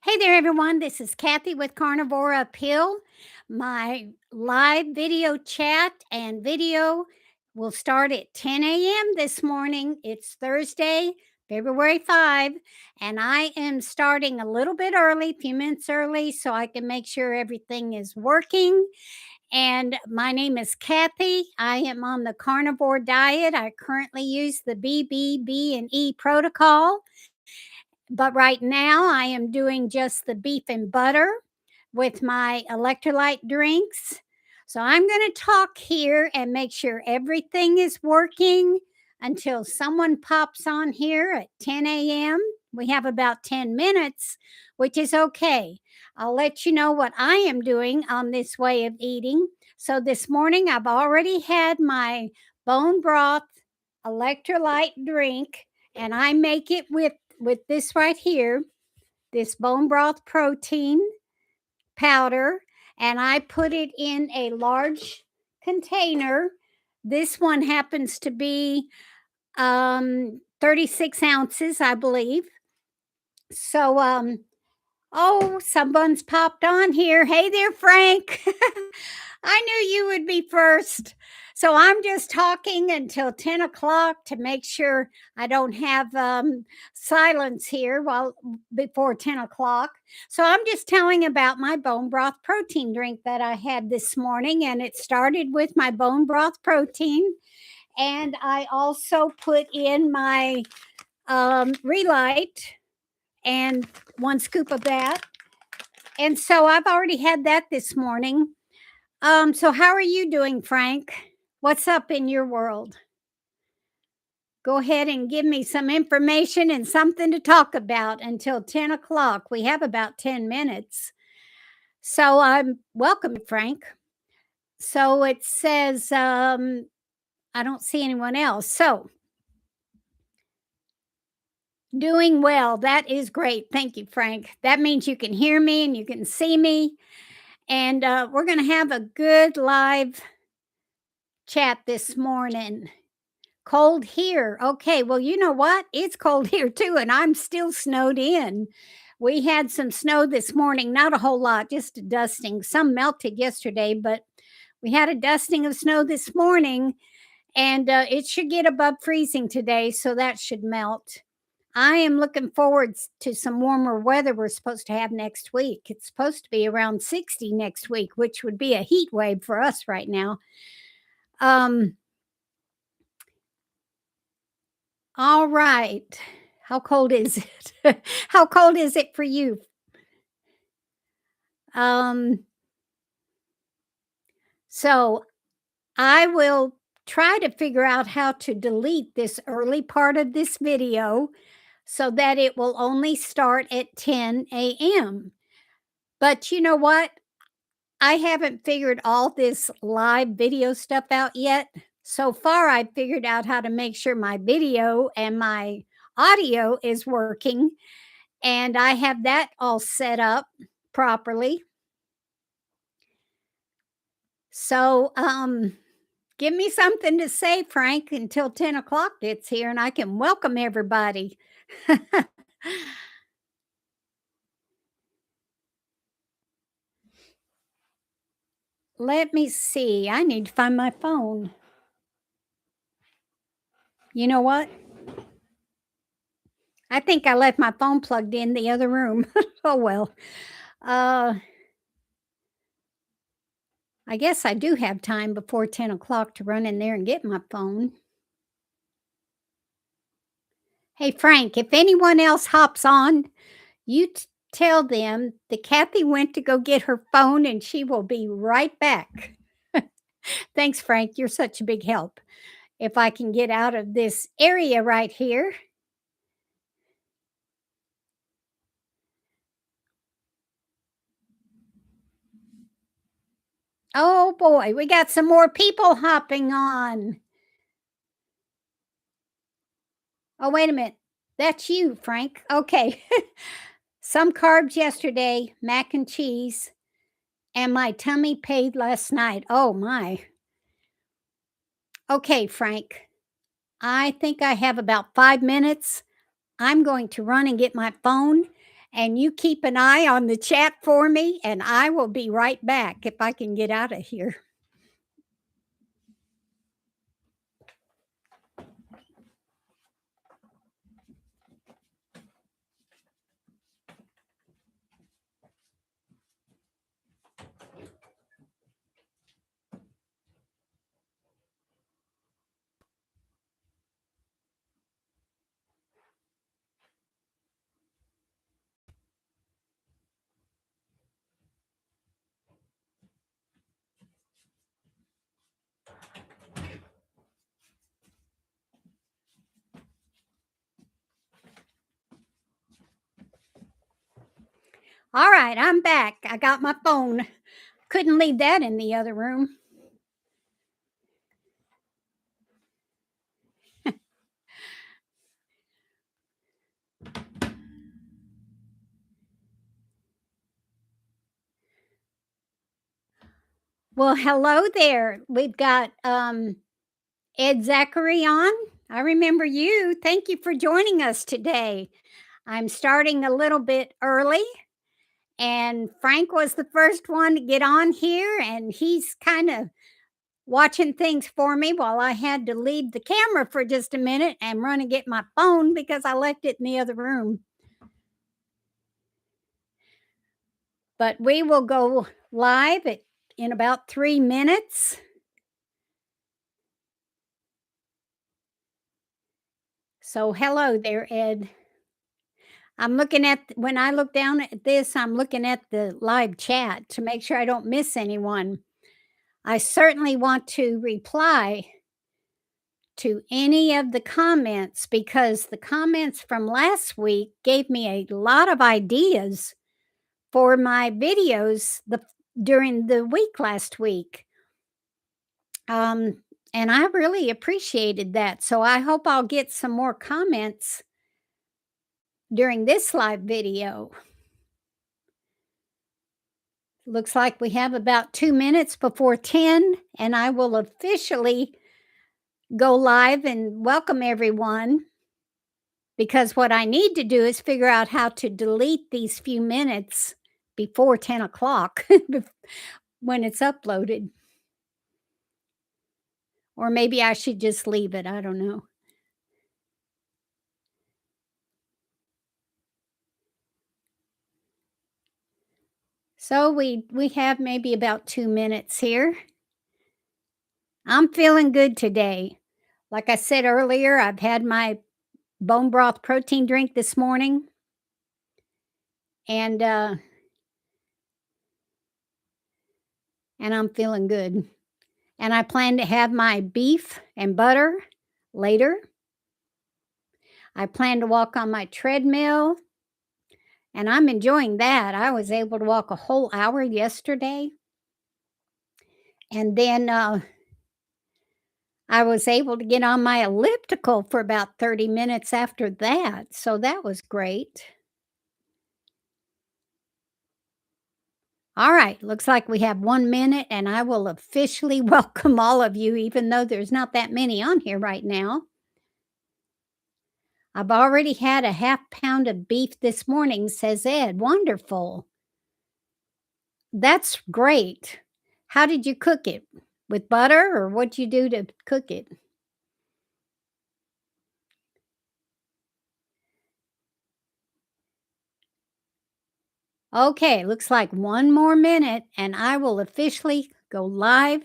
Hey there, everyone. This is Kathy with Carnivore Uphill. My live video chat and video will start at 10 a.m. this morning. It's Thursday, February 5, and I am starting a little bit early, a few minutes early, so I can make sure everything is working. And my name is Kathy. I am on the carnivore diet. I currently use the BBB&E protocol, but right now I am doing just the beef and butter with my electrolyte drinks. So I'm going to talk here and make sure everything is working until someone pops on here at 10 a.m. We have about 10 minutes, which is okay. I'll let you know what I am doing on this way of eating. So this morning I've already had my bone broth electrolyte drink, and I make it with this right here, this bone broth protein powder, and I put it in a large container. This one happens to be 36 ounces, I believe. So, oh, someone's popped on here. Hey there, Frank. I knew you would be first. So I'm just talking until 10 o'clock to make sure I don't have silence here while before 10 o'clock. So I'm just telling about my bone broth protein drink that I had this morning, and it started with my bone broth protein. And I also put in my Relight and one scoop of that. And so I've already had that this morning. So how are you doing, Frank? What's up in your world? Go ahead and give me some information and something to talk about until 10 o'clock. We have about 10 minutes. So I'm welcome, Frank. So it says, I don't see anyone else. So doing well. That is great. Thank you, Frank. That means you can hear me and you can see me. And we're going to have a good live chat this morning. Cold here. Okay, well, you know what? It's cold here too, and I'm still snowed in. We had some snow this morning, not a whole lot, just a dusting. Some melted yesterday, but we had a dusting of snow this morning, and it should get above freezing today, so that should melt. I am looking forward to some warmer weather we're supposed to have next week. It's supposed to be around 60 next week, which would be a heat wave for us right now. All right. How cold is it? How cold is it for you? Um, so I will try to figure out how to delete this early part of this video so that it will only start at 10 a.m. But you know what? I haven't figured all this live video stuff out yet. So far, I've figured out how to make sure my video and my audio is working, and I have that all set up properly. So, give me something to say, Frank, until 10 o'clock gets here and I can welcome everybody. Let me see. I need to find my phone. You know what? I think I left my phone plugged in the other room. Oh, well. Uh, I guess I do have time before 10 o'clock to run in there and get my phone. Hey, Frank, if anyone else hops on, you tell them that Kathy went to go get her phone and she will be right back. Thanks, Frank. You're such a big help. If I can get out of this area right here. Oh boy, we got some more people hopping on. Oh, wait a minute. That's you, Frank. Okay. Some carbs yesterday, mac and cheese, and my tummy paid last night. Oh my. Okay, Frank. I think I have about 5 minutes. I'm going to run and get my phone, And you keep an eye on the chat for me, and I will be right back if I can get out of here. All right, I'm back. I got my phone. Couldn't leave that in the other room. Well, hello there. We've got Ed Zachary on. I remember you. Thank you for joining us today. I'm starting a little bit early, and Frank was the first one to get on here, and he's kind of watching things for me while I had to leave the camera for just a minute and run and get my phone because I left it in the other room. But we will go live in about 3 minutes. So hello there, Ed. I'm looking at when I look down at this, I'm looking at the live chat to make sure I don't miss anyone. I certainly want to reply to any of the comments because the comments from last week gave me a lot of ideas for my videos during the week last week. And I really appreciated that. So I hope I'll get some more comments during this live video. Looks like we have about 2 minutes before 10, and I will officially go live and welcome everyone because what I need to do is figure out how to delete these few minutes before 10 o'clock when it's uploaded. Or maybe I should just leave it. I don't know. So we have maybe about 2 minutes here. I'm feeling good today. Like I said earlier, I've had my bone broth protein drink this morning. And I'm feeling good. And I plan to have my beef and butter later. I plan to walk on my treadmill, and I'm enjoying that. I was able to walk a whole hour yesterday. And then I was able to get on my elliptical for about 30 minutes after that. So that was great. All right, looks like we have 1 minute, and I will officially welcome all of you, even though there's not that many on here right now. I've already had a half pound of beef this morning, says Ed. Wonderful. That's great. How did you cook it? With butter, or what'd you do to cook it? Okay, looks like 1 more minute, and I will officially go live.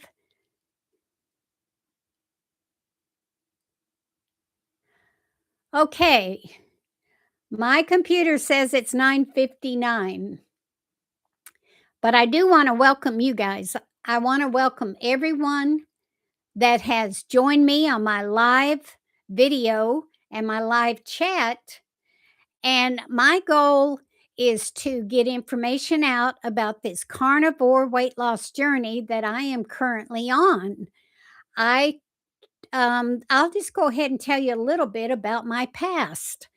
Okay, my computer says it's 9:59, but I do want to welcome you guys. I want to welcome everyone that has joined me on my live video and my live chat. And my goal is to get information out about this carnivore weight loss journey that I am currently on. I'll just go ahead and tell you a little bit about my past.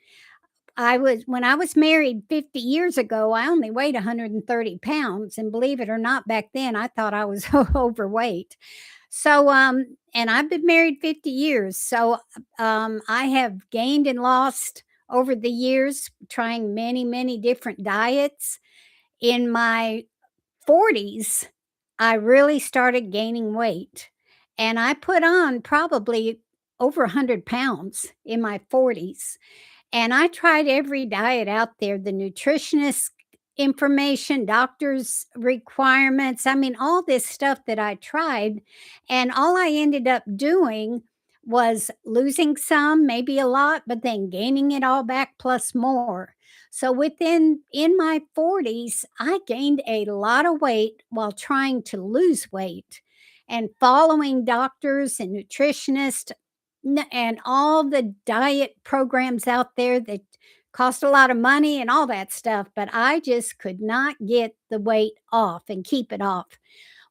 When I was married 50 years ago, I only weighed 130 pounds, and believe it or not, back then I thought I was overweight. So, and I've been married 50 years, so I have gained and lost over the years, trying many, many different diets. In my 40s, I really started gaining weight, and I put on probably over 100 pounds in my 40s. And I tried every diet out there, the nutritionist information, doctor's requirements. I mean, all this stuff that I tried. And all I ended up doing was losing some, maybe a lot, but then gaining it all back plus more. So within in my 40s, I gained a lot of weight while trying to lose weight and following doctors and nutritionists and all the diet programs out there that cost a lot of money and all that stuff, but I just could not get the weight off and keep it off.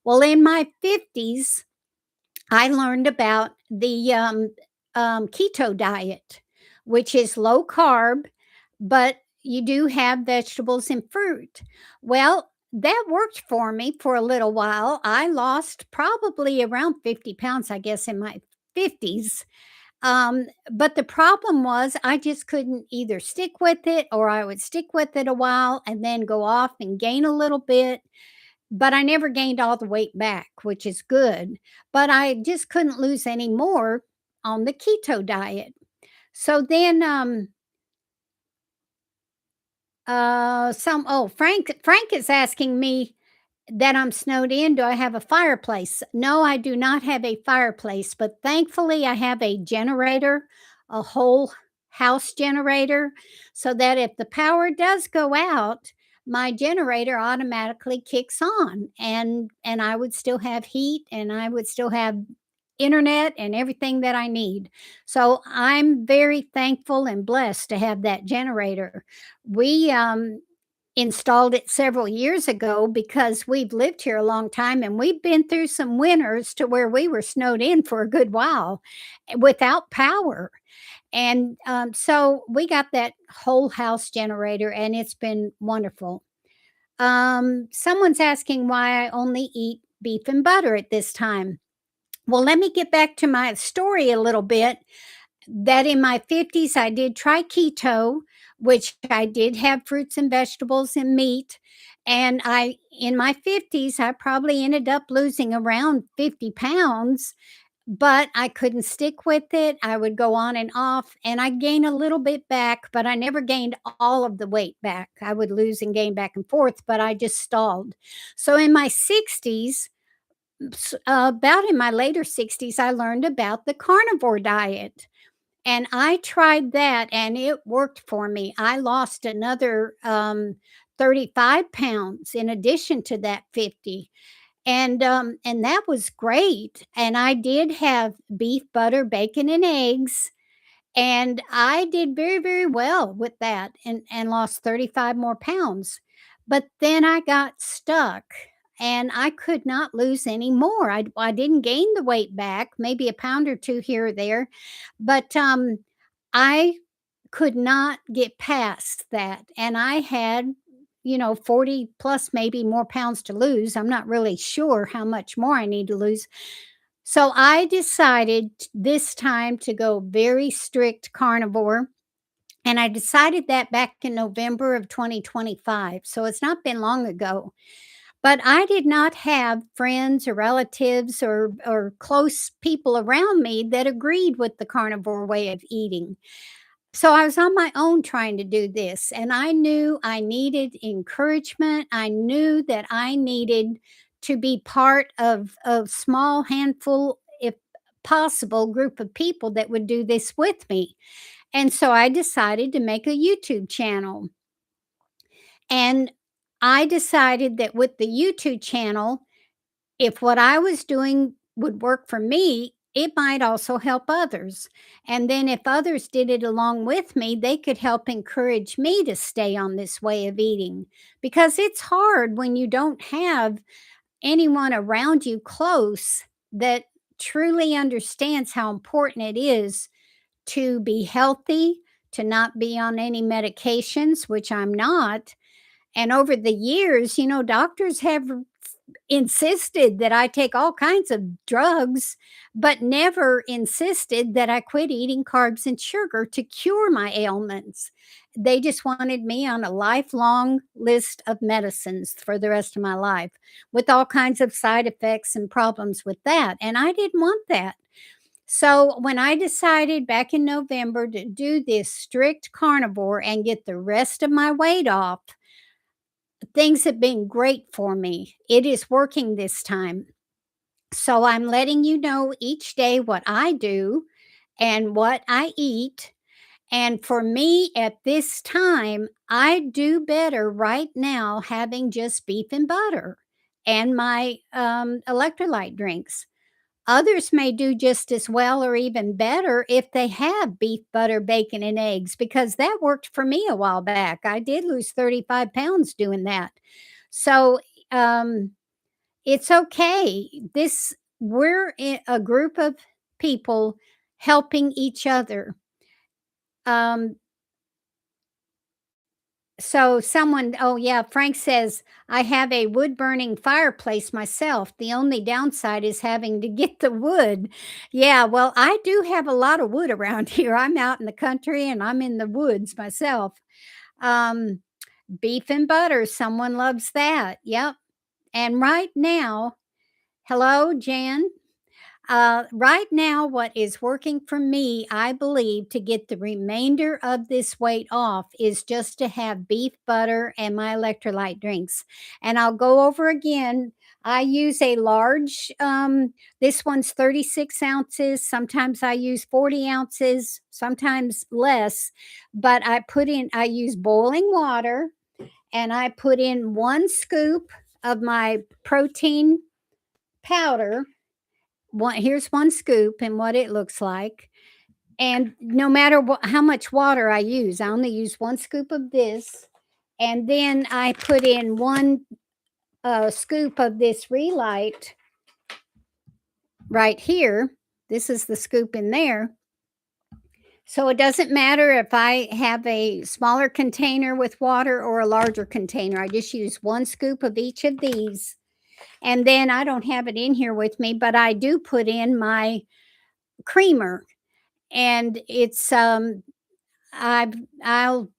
Well, in my 50s, I learned about the keto diet, which is low carb, but you do have vegetables and fruit. Well, that worked for me for a little while. I lost probably around 50 pounds, I guess, in my 50s. But the problem was I just couldn't either stick with it, or I would stick with it a while and then go off and gain a little bit. But I never gained all the weight back, which is good. But I just couldn't lose any more on the keto diet. So then Frank is asking me that I'm snowed in. Do I have a fireplace? No, I do not have a fireplace, but thankfully I have a generator, a whole house generator, so that if the power does go out, my generator automatically kicks on and I would still have heat and I would still have internet and everything that I need. So I'm very thankful and blessed to have that generator. We installed it several years ago because we've lived here a long time and we've been through some winters to where we were snowed in for a good while without power. And so we got that whole house generator and it's been wonderful. Someone's asking why I only eat beef and butter at this time. Well, let me get back to my story a little bit. That in my 50s, I did try keto, which I did have fruits and vegetables and meat. And in my 50s, I probably ended up losing around 50 pounds, but I couldn't stick with it. I would go on and off, and I gained a little bit back, but I never gained all of the weight back. I would lose and gain back and forth, but I just stalled. So in my 60s, about in my later 60s, I learned about the carnivore diet. And I tried that and it worked for me. I lost another 35 pounds in addition to that 50. And that was great. And I did have beef, butter, bacon, and eggs. And I did very, very well with that and lost 35 more pounds. But then I got stuck and I could not lose any more. I didn't gain the weight back, maybe a pound or two here or there, but I could not get past that. And I had, 40 plus maybe more pounds to lose. I'm not really sure how much more I need to lose. So I decided this time to go very strict carnivore. And I decided that back in November of 2025. So it's not been long ago. But I did not have friends or relatives or close people around me that agreed with the carnivore way of eating. So I was on my own trying to do this, and I knew I needed encouragement. I knew that I needed to be part of a small handful, if possible, group of people that would do this with me. And so I decided to make a YouTube channel. And I decided that with the YouTube channel, if what I was doing would work for me, it might also help others. And then if others did it along with me, they could help encourage me to stay on this way of eating because it's hard when you don't have anyone around you close that truly understands how important it is to be healthy, to not be on any medications, which I'm not. And over the years, doctors have insisted that I take all kinds of drugs, but never insisted that I quit eating carbs and sugar to cure my ailments. They just wanted me on a lifelong list of medicines for the rest of my life with all kinds of side effects and problems with that. And I didn't want that. So when I decided back in November to do this strict carnivore and get the rest of my weight off, things have been great for me. It is working this time. So I'm letting you know each day what I do and what I eat. And for me at this time, I do better right now having just beef and butter and my electrolyte drinks. Others may do just as well or even better if they have beef, butter, bacon, and eggs, because that worked for me a while back. I did lose 35 pounds doing that. So um, it's okay. A group of people helping each other. Um, oh yeah, Frank says, I have a wood burning fireplace myself. The only downside is having to get the wood. Yeah, well, I do have a lot of wood around here. I'm out in the country and I'm in the woods myself. Um, Beef and butter, someone loves that. Yep. And right now, hello, Jan. Right now, what is working for me, I believe, to get the remainder of this weight off is just to have beef, butter, and my electrolyte drinks. And I'll go over again. I use a large, this one's 36 ounces. Sometimes I use 40 ounces, sometimes less. But I use boiling water and I put in 1 scoop of my protein powder. Here's 1 scoop and what it looks like. And no matter how much water I use, I only use 1 scoop of this. And then I put in 1 scoop of this relight right here. This is the scoop in there. So it doesn't matter if I have a smaller container with water or a larger container. I just use 1 scoop of each of these. And then I don't have it in here with me, but I do put in my creamer. And it's I've I'll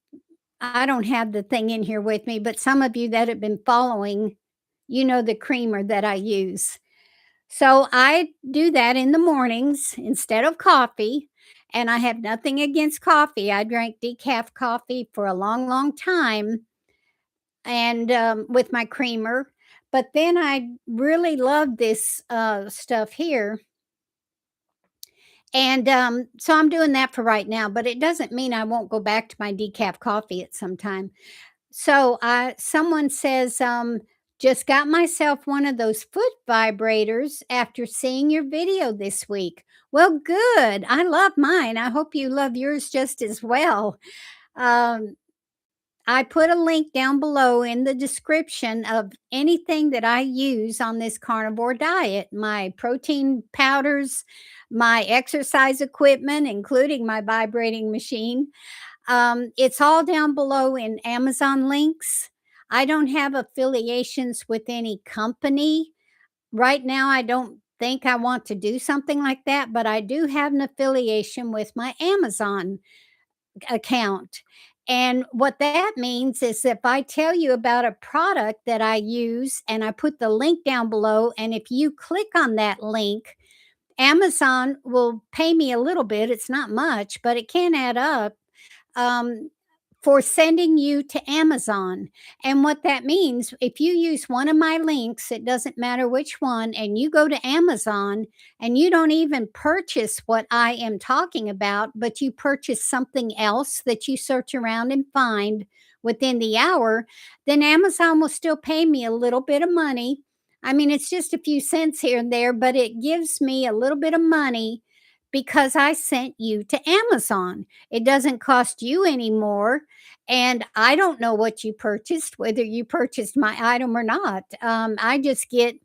I don't have the thing in here with me, but some of you that have been following, you know the creamer that I use. So I do that in the mornings instead of coffee. And I have nothing against coffee. I drank decaf coffee for a long, long time and with my creamer. But then I really love this stuff here. And so I'm doing that for right now, but it doesn't mean I won't go back to my decaf coffee at some time. So someone says, just got myself one of those foot vibrators after seeing your video this week. Well, good. I love mine. I hope you love yours just as well. Um, I put a link down below in the description of anything that I use on this carnivore diet, my protein powders, my exercise equipment, including my vibrating machine. It's all down below in Amazon links. I don't have affiliations with any company. Right now, I don't think I want to do something like that, but I do have an affiliation with my Amazon account. And what that means is if I tell you about a product that I use and I put the link down below, and if you click on that link, Amazon will pay me a little bit. It's not much, but it can add up um, for sending you to Amazon. And what that means, if you use one of my links, it doesn't matter which one, and you go to Amazon and you don't even purchase what I am talking about, but you purchase something else that you search around and find within the hour, then Amazon will still pay me a little bit of money. I mean, it's just a few cents here and there, but it gives me a little bit of money because I sent you to Amazon. It doesn't cost you any more. And I don't know what you purchased, whether you purchased my item or not. I just get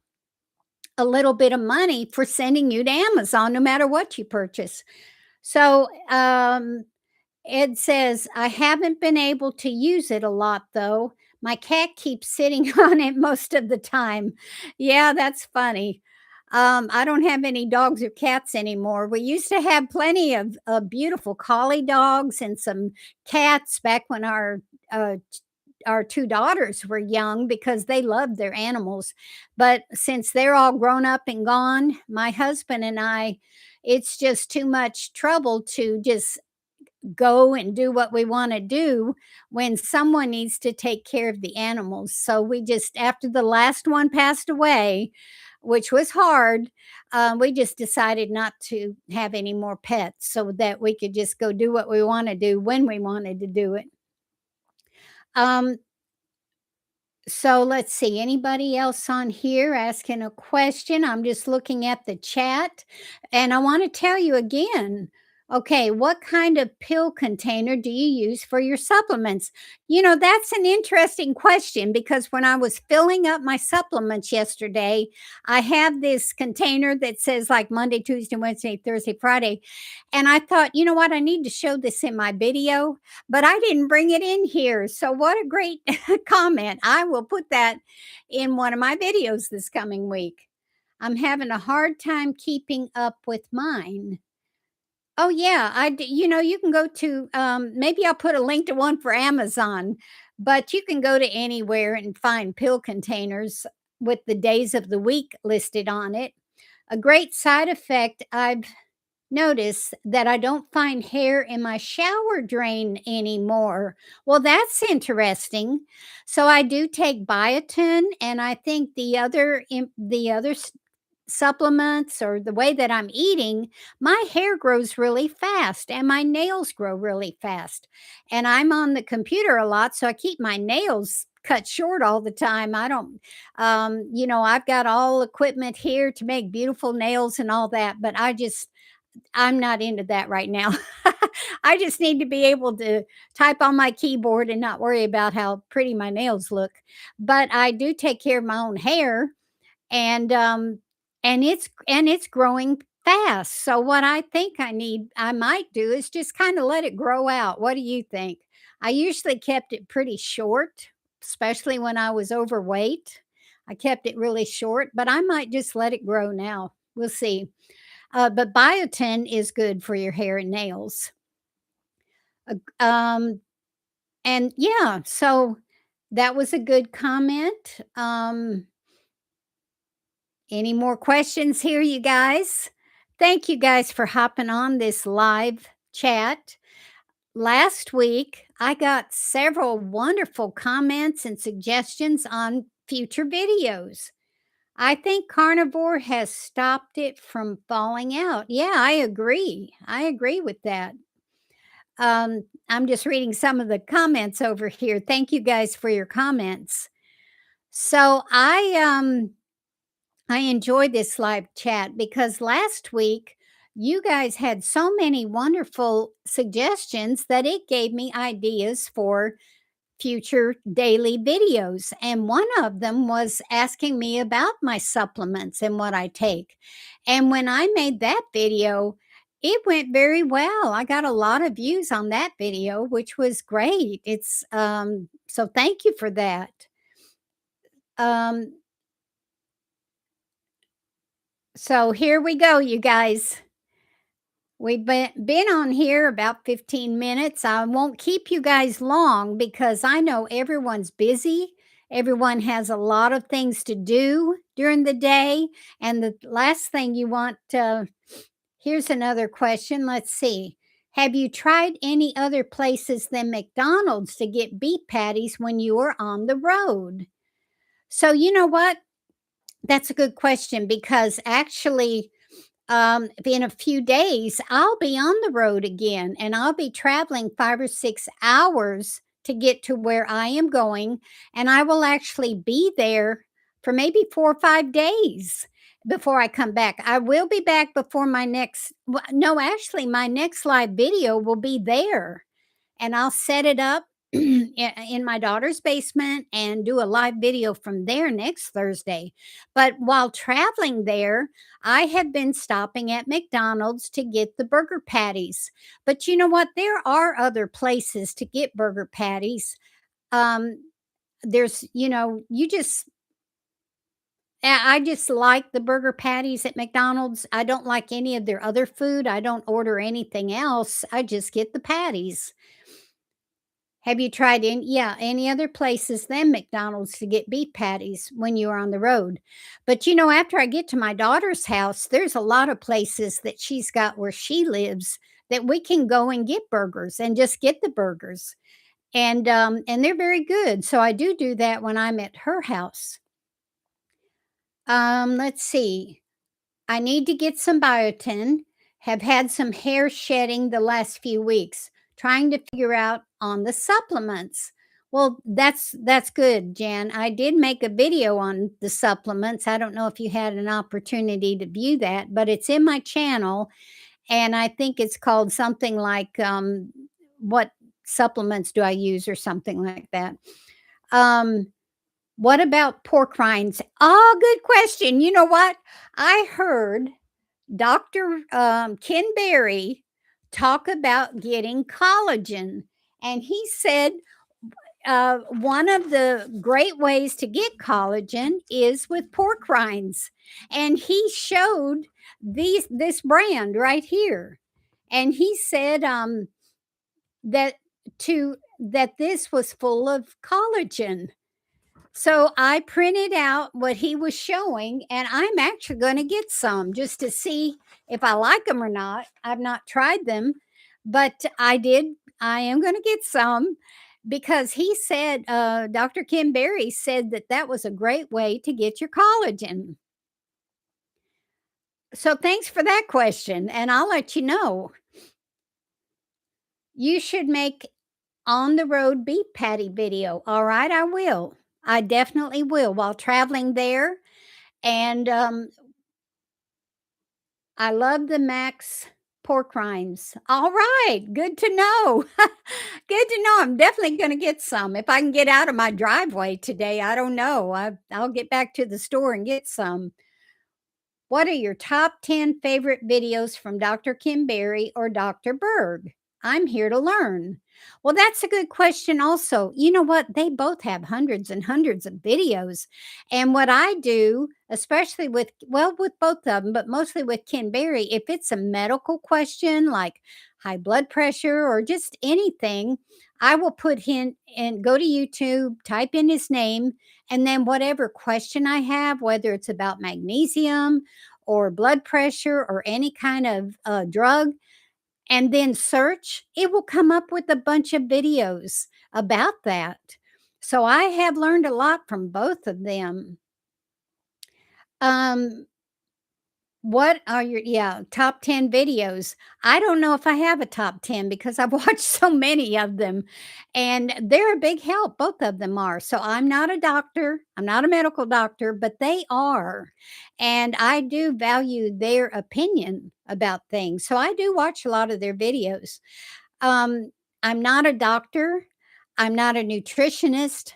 a little bit of money for sending you to Amazon, no matter what you purchase. So Ed says, I haven't been able to use it a lot though. My cat keeps sitting on it most of the time. Yeah, that's funny. I don't have any dogs or cats anymore. We used to have plenty of beautiful collie dogs and some cats back when uh, our two daughters were young because they loved their animals. But since they're all grown up and gone, my husband and I, it's just too much trouble to just go and do what we want to do when someone needs to take care of the animals. So we just, after the last one passed away, which was hard, we just decided not to have any more pets so that we could just go do what we want to do when we wanted to do it. Um, so let's see, anybody else on here asking a question? I'm just looking at the chat and I want to tell you again. Okay, what kind of pill container do you use for your supplements? That's an interesting question because when I was filling up my supplements yesterday, I have this container that says like Monday, Tuesday, Wednesday, Thursday, Friday. And I thought, you know what, I need to show this in my video, but I didn't bring it in here. So, what a great comment. I will put that in one of my videos this coming week. I'm having a hard time keeping up with mine. Oh yeah, you can go to maybe I'll put a link to one for Amazon, but you can go to anywhere and find pill containers with the days of the week listed on it. A great side effect I've noticed that I don't find hair in my shower drain anymore. Well, that's interesting. So I do take biotin, and I think the other supplements or the way that I'm eating, my hair grows really fast and my nails grow really fast. And I'm on the computer a lot, so I keep my nails cut short all the time. I don't, I've got all equipment here to make beautiful nails and all that, but I'm not into that right now. I just need to be able to type on my keyboard and not worry about how pretty my nails look. But I do take care of my own hair, and it's growing fast. So what I think I might do is just kind of let it grow out. What do you think? I usually kept it pretty short, especially when I was overweight. I kept it really short, but I might just let it grow now. We'll see. But biotin is good for your hair and nails. Um, and yeah, so that was a good comment. Any more questions here, you guys? Thank you guys for hopping on this live chat. Last week, I got several wonderful comments and suggestions on future videos. I think carnivore has stopped it from falling out. Yeah, I agree. I agree with that. I'm just reading some of the comments over here. Thank you guys for your comments. So I enjoyed this live chat because last week you guys had so many wonderful suggestions that it gave me ideas for future daily videos. And one of them was asking me about my supplements and what I take. And when I made that video, it went very well. I got a lot of views on that video, which was great. So thank you for that. Um, so here we go, you guys. We've been on here about 15 minutes. I won't keep you guys long because I know everyone's busy. Everyone has a lot of things to do during the day. And the last thing you want to, here's another question. Let's see. Have you tried any other places than McDonald's to get beef patties when you were on the road? So, you know what? That's a good question because actually, in a few days, I'll be on the road again and I'll be traveling 5 or 6 hours to get to where I am going. And I will actually be there for maybe 4 or 5 days before I come back. I will be back before no, actually, my next live video will be there and I'll set it up in my daughter's basement and do a live video from there next Thursday. But while traveling there, I have been stopping at McDonald's to get the burger patties. But you know what? There are other places to get burger patties. Um, there's, you just I just like the burger patties at McDonald's. I don't like any of their other food. I don't order anything else. I just get the patties. Have you tried any other places than McDonald's to get beef patties when you're on the road? But after I get to my daughter's house, there's a lot of places that she's got where she lives that we can go and get burgers and just get the burgers. And they're very good. So I do that when I'm at her house. Let's see. I need to get some biotin. Have had some hair shedding the last few weeks. Trying to figure out on the supplements. Well, that's good, Jan. I did make a video on the supplements. I don't know if you had an opportunity to view that, but it's in my channel, and I think it's called something like "What supplements do I use?" or something like that. Um, what about pork rinds? Oh, good question. You know what? I heard Dr. Ken Berry talk about getting collagen. And he said one of the great ways to get collagen is with pork rinds. And he showed this brand right here. And he said that that this was full of collagen. So I printed out what he was showing, and I'm actually going to get some just to see if I like them or not. I've not tried them, but I did. I am going to get some because he said, Dr. Kim Berry said that that was a great way to get your collagen. So thanks for that question, and I'll let you know. You should make on the road beef patty video. All right, I will. I definitely will while traveling there. And I love the Max pork rinds. All right, good to know. Good to know. I'm definitely going to get some. If I can get out of my driveway today, I don't know. I'll get back to the store and get some. What are your top 10 favorite videos from Dr. Kim Berry or Dr. Berg? I'm here to learn. Well, that's a good question, also. You know what? They both have hundreds and hundreds of videos. And what I do, especially with both of them, but mostly with Ken Berry, if it's a medical question like high blood pressure or just anything, I will put him and go to YouTube, type in his name, and then whatever question I have, whether it's about magnesium or blood pressure or any kind of drug, and then search, it will come up with a bunch of videos about that. So I have learned a lot from both of them. Um, what are your top 10 videos? I don't know if I have a top 10 because I've watched so many of them, and they're a big help, both of them are. So I'm not a doctor, I'm not a medical doctor, but they are. And I do value their opinion about things. So I do watch a lot of their videos. Um, I'm not a doctor, I'm not a nutritionist.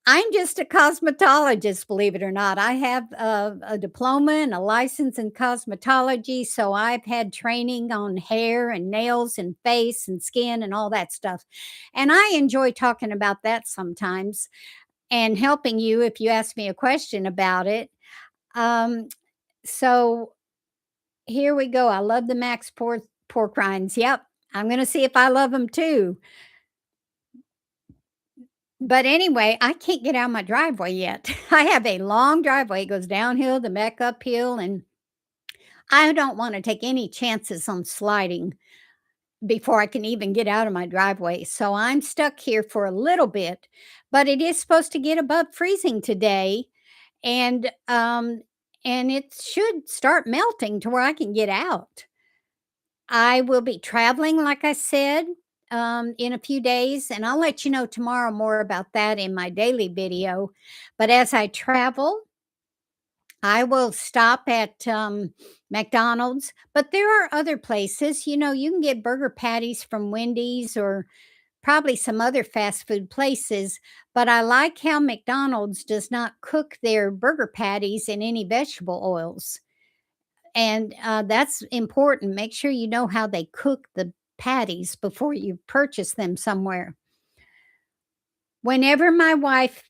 I'm just a cosmetologist, believe it or not. I have a diploma and a license in cosmetology, so I've had training on hair and nails and face and skin and all that stuff. And I enjoy talking about that sometimes and helping you if you ask me a question about it. Um, so here we go. I love the Max pork rinds. Yep, I'm going to see if I love them too. But anyway, I can't get out of my driveway yet. I have a long driveway. It goes downhill, then back uphill, and I don't want to take any chances on sliding before I can even get out of my driveway. So I'm stuck here for a little bit, but it is supposed to get above freezing today, and it should start melting to where I can get out. I will be traveling, like I said, in a few days, and I'll let you know tomorrow more about that in my daily video. But as I travel, I will stop at McDonald's, but there are other places. You can get burger patties from Wendy's or probably some other fast food places, but I like how McDonald's does not cook their burger patties in any vegetable oils. And that's important. Make sure you know how they cook the patties before you purchase them somewhere. Whenever my wife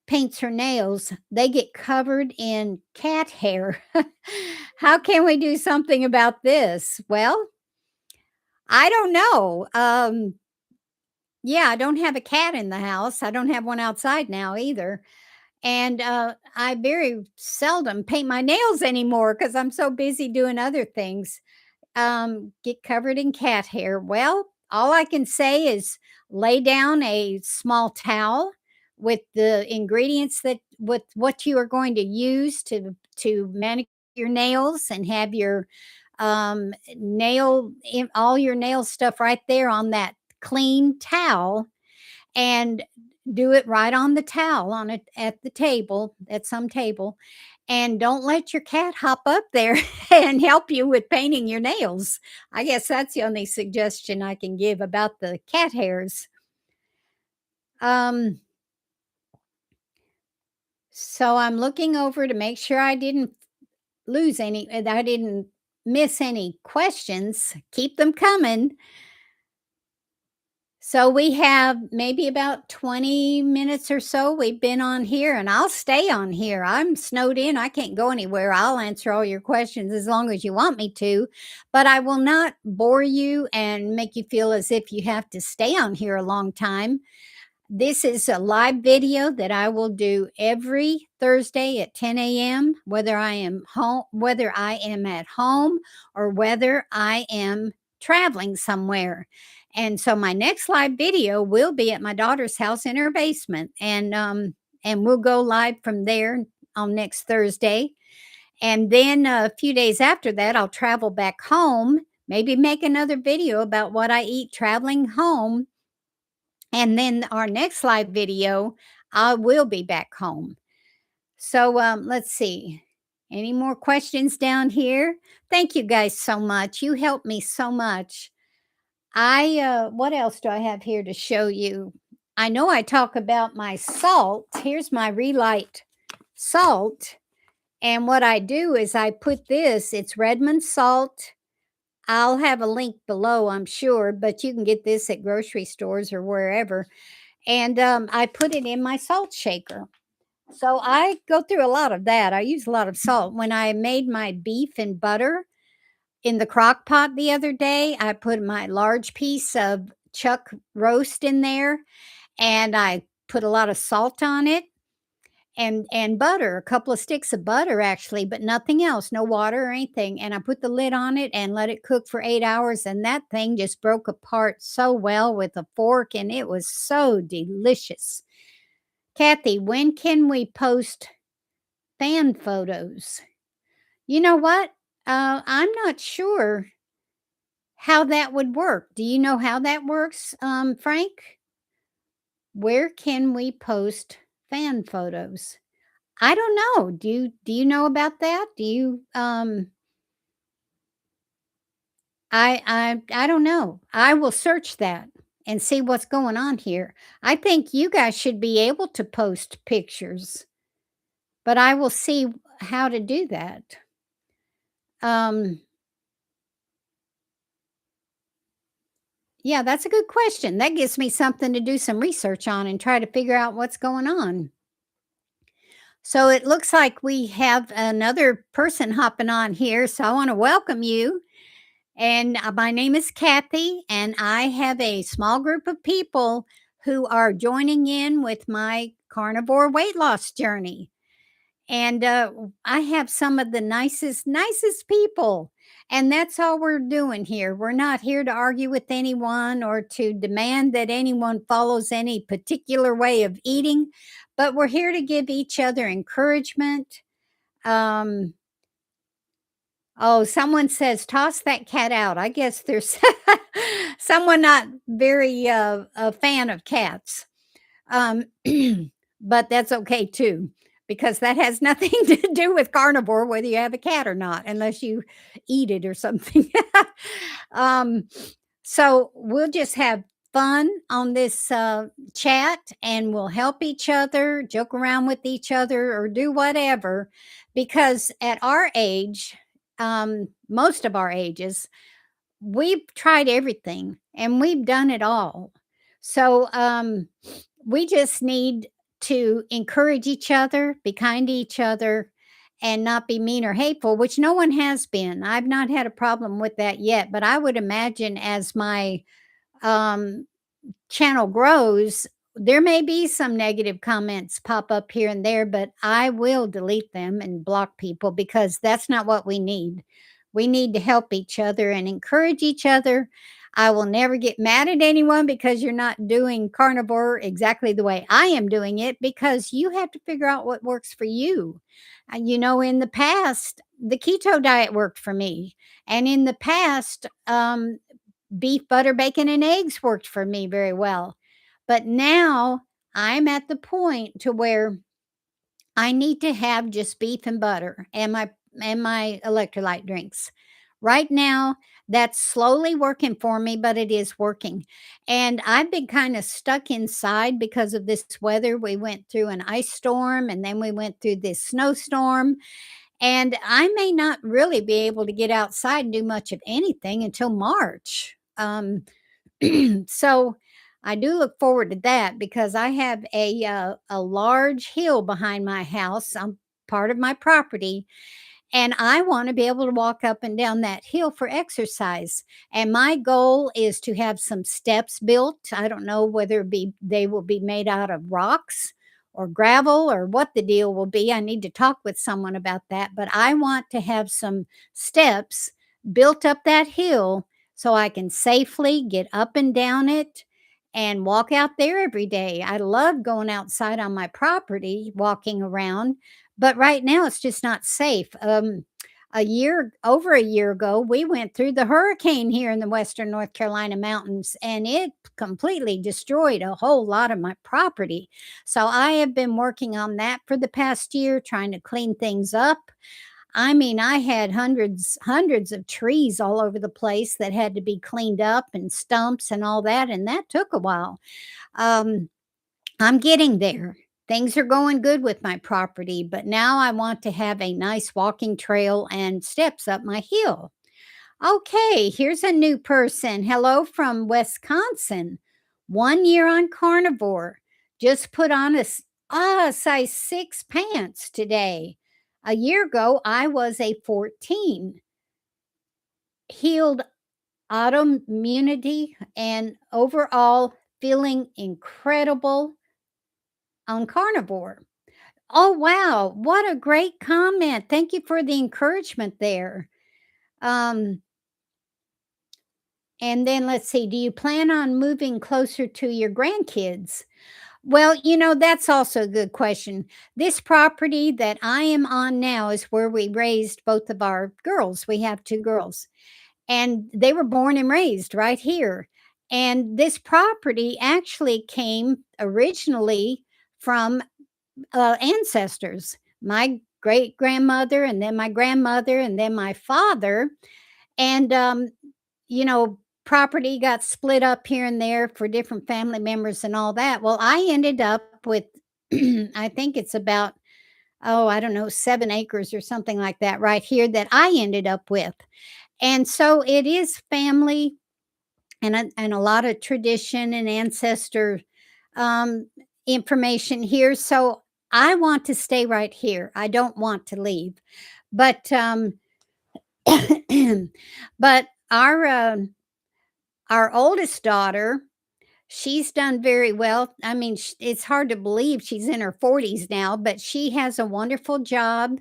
paints her nails, they get covered in cat hair. How can we do something about this? Well, I don't know. Yeah, I don't have a cat in the house. I don't have one outside now either. And I very seldom paint my nails anymore because I'm so busy doing other things. Get covered in cat hair. Well, all I can say is lay down a small towel with the ingredients that with what you are going to use to manicure your nails and have your all your nail stuff right there on that clean towel, and do it right on the towel on it at the table, at some table, and don't let your cat hop up there and help you with painting your nails. I guess that's the only suggestion I can give about the cat hairs. Um, so I'm looking over to make sure I didn't lose any, I didn't miss any questions. Keep them coming. So we have maybe about 20 minutes or so we've been on here, and I'll stay on here. I'm snowed in. I can't go anywhere. I'll answer all your questions as long as you want me to, but I will not bore you and make you feel as if you have to stay on here a long time. This is a live video that I will do every Thursday at 10 a.m., whether I am home, whether I am at home, or whether I am traveling somewhere. And so my next live video will be at my daughter's house in her basement, and we'll go live from there on next Thursday. And then a few days after that, I'll travel back home, maybe make another video about what I eat traveling home, and then our next live video, I will be back home. So let's see. Any more questions down here? Thank you guys so much. You helped me so much. What else do I have here to show you? I know I talk about my salt. Here's my Relight salt. And what I do is I put this, it's Redmond salt. I'll have a link below, I'm sure, but you can get this at grocery stores or wherever. And I put it in my salt shaker. So I go through a lot of that. I use a lot of salt. When I made my beef and butter in the crock pot the other day, I put my large piece of chuck roast in there, and I put a lot of salt on it, and butter, a couple of sticks of butter actually, but nothing else, no water or anything. And I put the lid on it and let it cook for 8 hours, and that thing just broke apart so well with a fork, and it was so delicious. Kathy, when can we post fan photos? You know what? I'm not sure how that would work. Do you know how that works, Frank? Where can we post fan photos? I don't know. Do you know about that? Do you I don't know. I will search that and see what's going on here. I think you guys should be able to post pictures, but I will see how to do that. Um yeah, that's a good question. That gives me something to do some research on and try to figure out what's going on. So it looks like we have another person hopping on here, so I want to welcome you. And my name is Kathy, and I have a small group of people who are joining in with my carnivore weight loss journey. And I have some of the nicest people. And that's all we're doing here. We're not here to argue with anyone or to demand that anyone follows any particular way of eating, but we're here to give each other encouragement. Um, Oh, someone says, "Toss that cat out." I guess there's someone not very, a fan of cats. Um, but that's okay too, because that has nothing to do with carnivore, whether you have a cat or not, unless you eat it or something. Um, so we'll just have fun on this chat, and we'll help each other, joke around with each other, or do whatever. Because at our age, most of our ages, we've tried everything and we've done it all. So we just need to encourage each other, be kind to each other, and not be mean or hateful, which no one has been. I've not had a problem with that yet, but I would imagine as my um, channel grows, there may be some negative comments pop up here and there, but I will delete them and block people because that's not what we need. We need to help each other and encourage each other. I will never get mad at anyone because you're not doing carnivore exactly the way I am doing it, because you have to figure out what works for you. In the past, the keto diet worked for me. And in the past, beef, butter, bacon, and eggs worked for me very well. But now I'm at the point to where I need to have just beef and butter and my electrolyte drinks. Right now, that's slowly working for me, but it is working. And I've been kind of stuck inside because of this weather. We went through an ice storm and then we went through this snowstorm. And I may not really be able to get outside and do much of anything until March. So I do look forward to that because I have a large hill behind my house. I'm part of my property, and I want to be able to walk up and down that hill for exercise. And my goal is to have some steps built. I don't know whether they will be made out of rocks or gravel or what the deal will be. I need to talk with someone about that, but I want to have some steps built up that hill so I can safely get up and down it and walk out there every day. I love going outside on my property, walking around, but right now it's just not safe. Over a year ago, we went through the hurricane here in the Western North Carolina mountains, and it completely destroyed a whole lot of my property. So I have been working on that for the past year, trying to clean things up. I mean, I had hundreds of trees all over the place that had to be cleaned up, and stumps and all that, and that took a while. Um, I'm getting there. Things are going good with my property, but now I want to have a nice walking trail and steps up my hill. Okay, here's a new person. Hello from Wisconsin. 1 year on carnivore. Just put on a size 6 pants today. A year ago, I was a 14. Healed autoimmunity and overall feeling incredible on carnivore. Oh, wow. What a great comment. Thank you for the encouragement there. Um, and then let's see, do you plan on moving closer to your grandkids? Well, that's also a good question. This property that I am on now is where we raised both of our girls. We have two girls, and they were born and raised right here. And this property actually came originally from ancestors, my great grandmother, and then my grandmother, and then my father. And, property got split up here and there for different family members and all that. Well, I ended up with, I think it's about, oh, I don't know, 7 acres or something like that right here that I ended up with. And so it is family and a lot of tradition and ancestor um, information here. So I want to stay right here. I don't want to leave. But but our oldest daughter, she's done very well. I mean, it's hard to believe she's in her 40s now, but she has a wonderful job,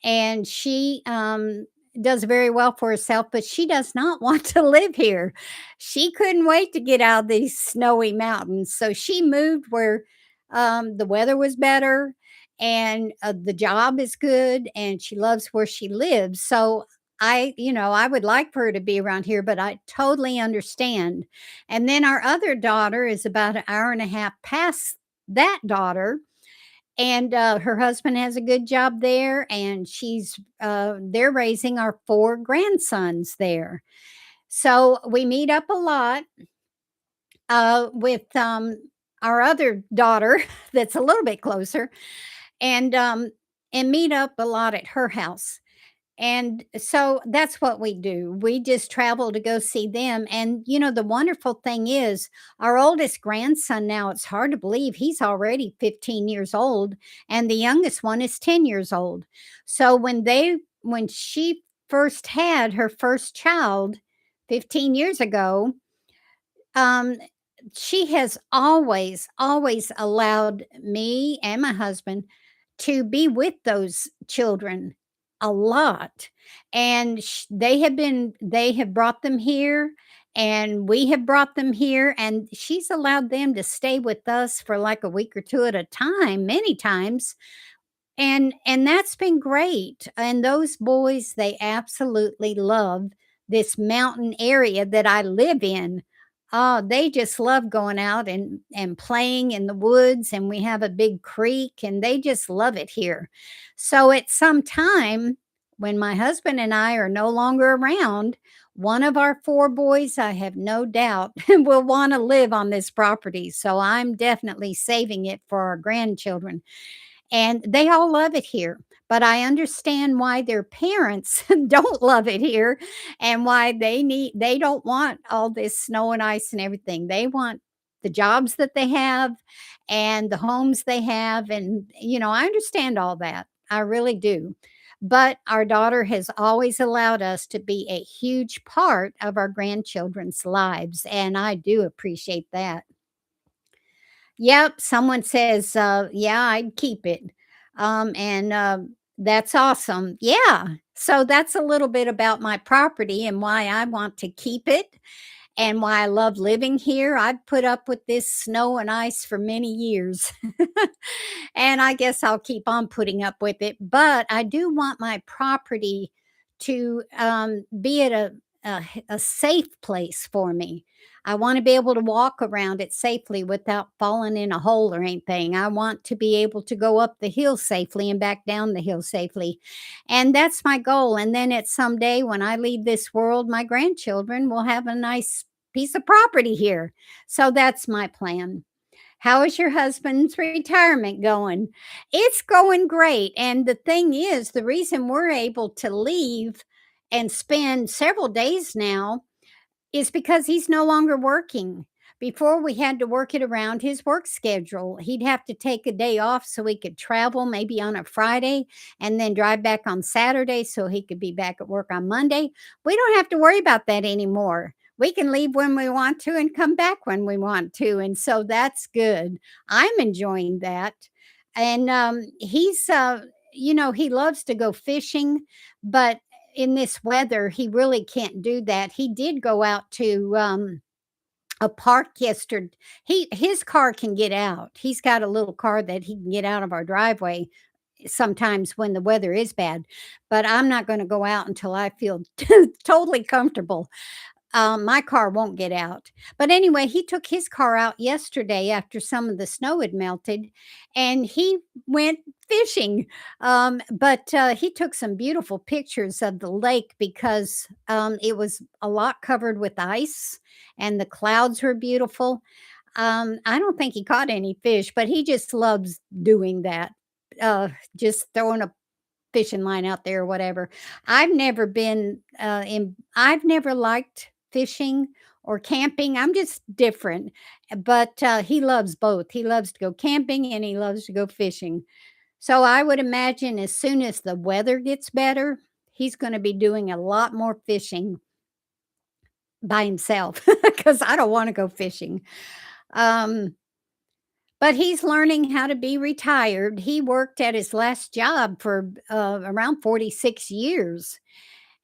and she does very well for herself, but she does not want to live here. She couldn't wait to get out of these snowy mountains. So she moved where the weather was better, and the job is good, and she loves where she lives. So I would like for her to be around here, but I totally understand. And then our other daughter is about an hour and a half past that daughter, and her husband has a good job there, and they're raising our 4 grandsons there. So we meet up a lot. with our other daughter that's a little bit closer, and um, and meet up a lot at her house. And so that's what we do. We just travel to go see them. And, the wonderful thing is, our oldest grandson now, it's hard to believe he's already 15 years old, and the youngest one is 10 years old. So when she first had her first child 15 years ago, um, she has always allowed me and my husband to be with those children a lot. And they have brought them here, and we have brought them here, and she's allowed them to stay with us for like a week or two at a time, many times, and that's been great, and those boys, they absolutely love this mountain area that I live in. Oh, they just love going out and playing in the woods, and we have a big creek, and they just love it here. So at some time, when my husband and I are no longer around, one of our 4 boys, I have no doubt, will wanna live on this property, so I'm definitely saving it for our grandchildren, and they all love it here. But I understand why their parents don't love it here, and why they don't want all this snow and ice and everything. They want the jobs that they have and the homes they have, and I understand all that. I really do. But our daughter has always allowed us to be a huge part of our grandchildren's lives, and I do appreciate that. Yep, someone says, "Yeah, I'd keep it." That's awesome. Yeah. So that's a little bit about my property and why I want to keep it and why I love living here. I've put up with this snow and ice for many years. And I guess I'll keep on putting up with it. But I do want my property to be at a safe place for me. I want to be able to walk around it safely without falling in a hole or anything. I want to be able to go up the hill safely and back down the hill safely. And that's my goal. And then at some day when I leave this world, my grandchildren will have a nice piece of property here. So that's my plan. How is your husband's retirement going? It's going great. And the thing is, the reason we're able to leave and spend several days now is because he's no longer working. Before, we had to work it around his work schedule. He'd have to take a day off so he could travel maybe on a Friday and then drive back on Saturday so he could be back at work on Monday. We don't have to worry about that anymore. We can leave when we want to and come back when we want to. And so that's good. I'm enjoying that. And he loves to go fishing, but in this weather, he really can't do that. He did go out to a park yesterday. His car can get out. He's got a little car that he can get out of our driveway sometimes when the weather is bad. But I'm not going to go out until I feel totally comfortable. My car won't get out. But anyway, he took his car out yesterday after some of the snow had melted, and he went fishing. But he took some beautiful pictures of the lake because it was a lot covered with ice and the clouds were beautiful. I don't think he caught any fish, but he just loves doing that. Just throwing a fishing line out there or whatever. I've never liked fishing or camping. I'm just different. But he loves both. He loves to go camping and he loves to go fishing. So I would imagine as soon as the weather gets better, he's going to be doing a lot more fishing by himself because I don't want to go fishing. Um, but he's learning how to be retired. He worked at his last job for around 46 years.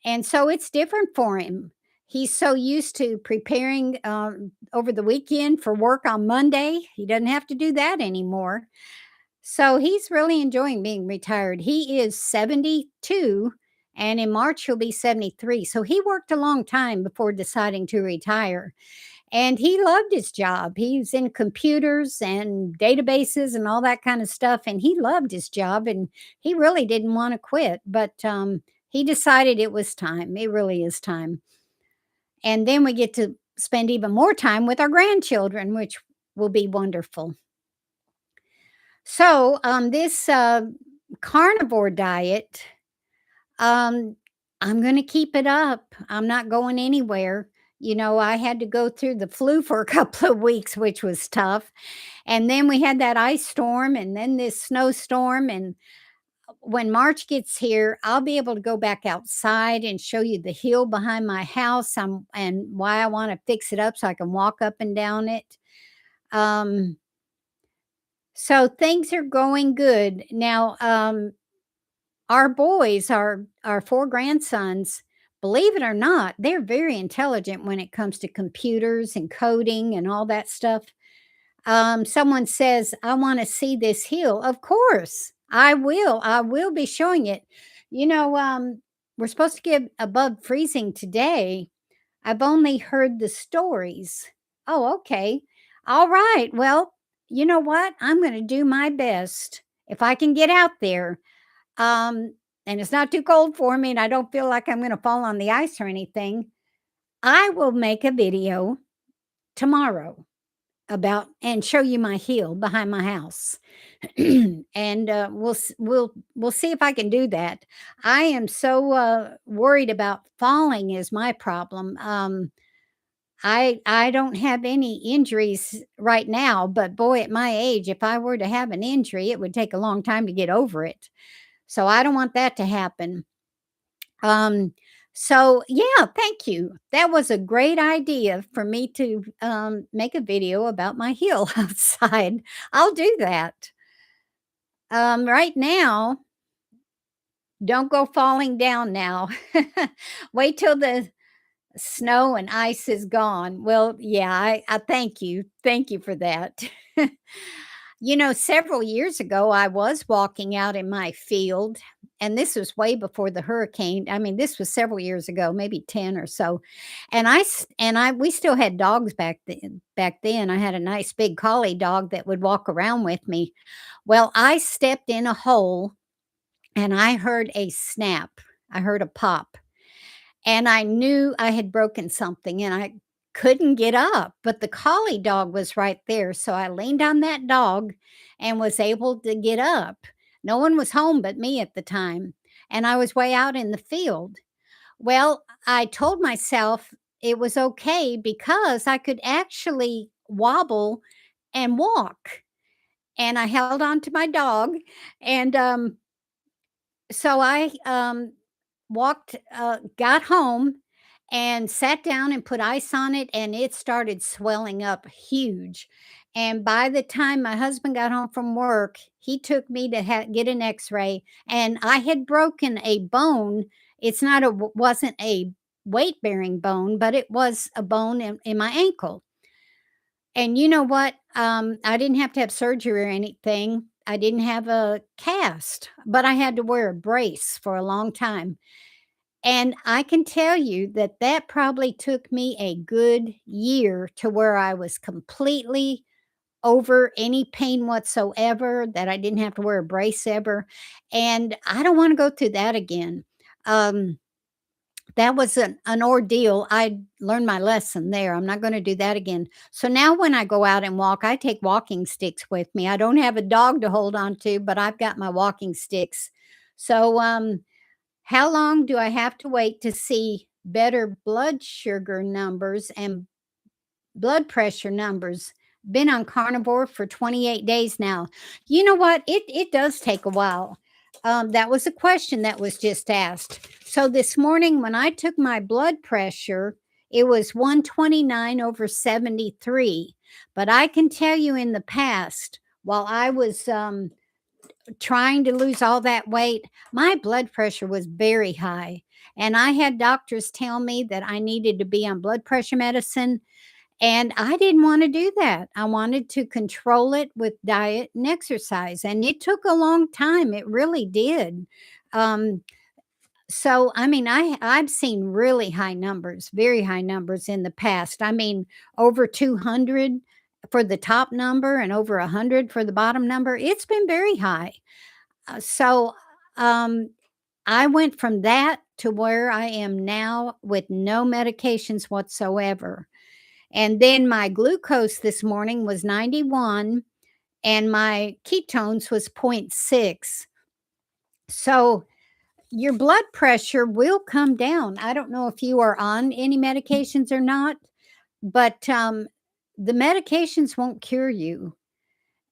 And so it's different for him. He's so used to preparing over the weekend for work on Monday. He doesn't have to do that anymore. So he's really enjoying being retired. He is 72, and in March he'll be 73. So he worked a long time before deciding to retire. And he loved his job. He was in computers and databases and all that kind of stuff. And he loved his job and he really didn't want to quit. But he decided it was time. It really is time. And then we get to spend even more time with our grandchildren, which will be wonderful. So, this carnivore diet, um, I'm going to keep it up. I'm not going anywhere. You know, I had to go through the flu for a couple of weeks, which was tough. And then we had that ice storm and then this snowstorm. And when March gets here, I'll be able to go back outside and show you the hill behind my house, and why I want to fix it up so I can walk up and down it. Um, so things are going good. Now, our boys, our 4 grandsons, believe it or not, they're very intelligent when it comes to computers and coding and all that stuff. Someone says, "I wanna see this hill." Of course, I will be showing it. You know, we're supposed to get above freezing today. I've only heard the stories. Oh, okay. Alright, well, you know what? I'm gonna do my best. If I can get out there, and it's not too cold for me and I don't feel like I'm gonna fall on the ice or anything, I will make a video tomorrow about and show you my hill behind my house. And, we'll see if I can do that. I am so, worried about falling is my problem. I don't have any injuries right now, but boy, at my age, if I were to have an injury, it would take a long time to get over it. So I don't want that to happen. Um, so yeah, thank you. That was a great idea for me to make a video about my heel outside. I'll do that. Right now, don't go falling down now. Wait till the snow and ice is gone. Well, yeah, I thank you. Thank you for that. You know, several years ago, I was walking out in my field, and this was way before the hurricane. I mean, this was several years ago, maybe 10 or so. And we still had dogs back then. Back then, I had a nice big collie dog that would walk around with me. Well, I stepped in a hole and I heard a snap. I heard a pop. And I knew I had broken something and I couldn't get up, but the collie dog was right there. So I leaned on that dog and was able to get up. No one was home but me at the time. And I was way out in the field. Well, I told myself it was okay because I could actually wobble and walk. And I held on to my dog. And so I got home and sat down and put ice on it, and it started swelling up huge. And by the time my husband got home from work, he took me to get an X-ray, and I had broken a bone. It's not a wasn't a weight bearing bone, but it was a bone in my ankle. And you know what? I didn't have to have surgery or anything. I didn't have a cast, but I had to wear a brace for a long time. And I can tell you that that probably took me a good year to where I was completely over any pain whatsoever, that I didn't have to wear a brace ever. And I don't want to go through that again. Um, that was an ordeal. I learned my lesson there. I'm not going to do that again. So now when I go out and walk, I take walking sticks with me. I don't have a dog to hold on to, but I've got my walking sticks. So, how long do I have to wait to see better blood sugar numbers and blood pressure numbers? Been on carnivore for 28 days now. You know what? It does take a while. That was a question that was just asked. So this morning when I took my blood pressure, it was 129 over 73. But I can tell you in the past, while I was trying to lose all that weight, my blood pressure was very high. And I had doctors tell me that I needed to be on blood pressure medicine. And I didn't want to do that. I wanted to control it with diet and exercise. And it took a long time. It really did. Um, so I mean, I've seen really high numbers, very high numbers in the past. I mean, over 200 for the top number and over 100 for the bottom number. It's been very high. So, um, I went from that to where I am now with no medications whatsoever. And then my glucose this morning was 91 and my ketones was point 0.6. So your blood pressure will come down. I don't know if you are on any medications or not, but the medications won't cure you.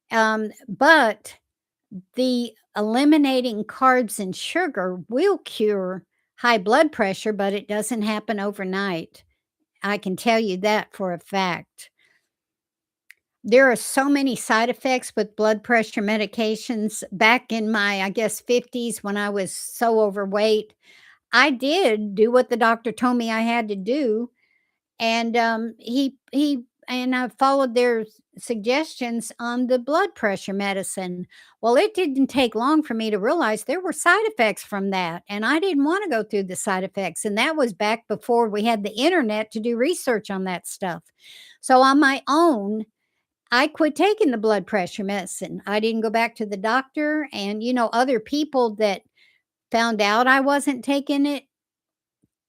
But the eliminating carbs and sugar will cure high blood pressure, but it doesn't happen overnight. I can tell you that for a fact. There are so many side effects with blood pressure medications. Back in my, I guess, 50s when I was so overweight, I did do what the doctor told me I had to do, and he and I followed their suggestions on the blood pressure medicine. Well, it didn't take long for me to realize there were side effects from that, and I didn't want to go through the side effects. And that was back before we had the internet to do research on that stuff. So on my own, I quit taking the blood pressure medicine. I didn't go back to the doctor, and other people that found out I wasn't taking it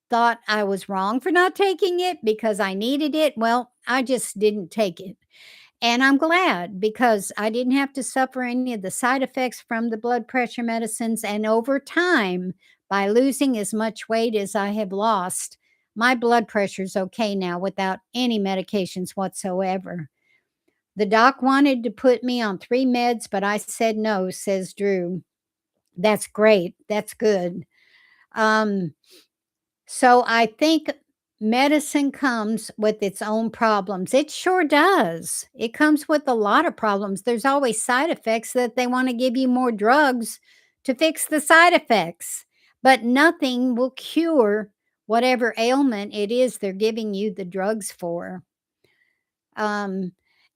thought I was wrong for not taking it because I needed it. Well, I just didn't take it. And I'm glad because I didn't have to suffer any of the side effects from the blood pressure medicines. And over time, by losing as much weight as I have lost, my blood pressure's okay now without any medications whatsoever. The doc wanted to put me on 3 meds, but I said no, says Drew. That's great. That's good. Um, So I think medicine comes with its own problems. It sure does. It comes with a lot of problems. There's always side effects that they want to give you more drugs to fix the side effects, but nothing will cure whatever ailment it is they're giving you the drugs for. Um,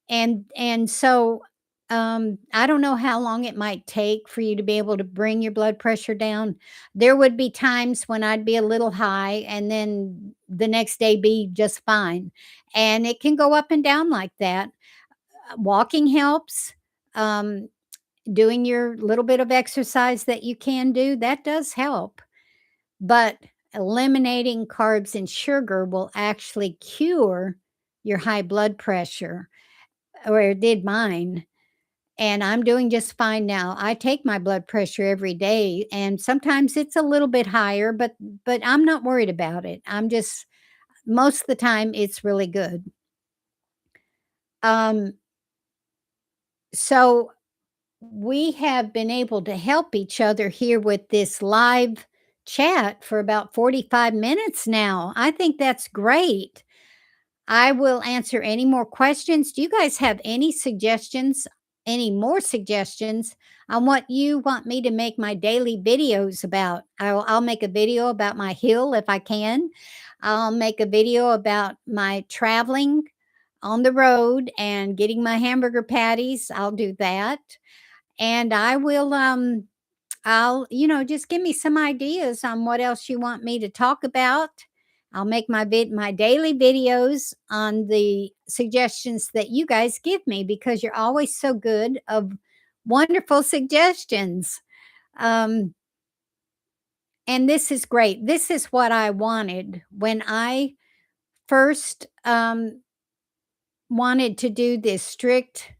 and so I don't know how long it might take for you to be able to bring your blood pressure down. There would be times when I'd be a little high and then the next day be just fine. And it can go up and down like that. Walking helps. Um, Doing your little bit of exercise that you can do, that does help. But eliminating carbs and sugar will actually cure your high blood pressure, or it did mine. And I'm doing just fine now. I take my blood pressure every day, and sometimes it's a little bit higher, but I'm not worried about it. I'm just most of the time it's really good. Um, so we have been able to help each other here with this live chat for about 45 minutes now. I think that's great. I will answer any more questions. Do you guys have any suggestions, any more suggestions on what you want me to make my daily videos about? I'll make a video about my hill if I can. I'll make a video about my traveling on the road and getting my hamburger patties. I'll do that. And I'll just give me some ideas on what else you want me to talk about. I'll make my daily videos on the suggestions that you guys give me because you're always so good of wonderful suggestions. Um, and this is great. This is what I wanted when I first wanted to do this strict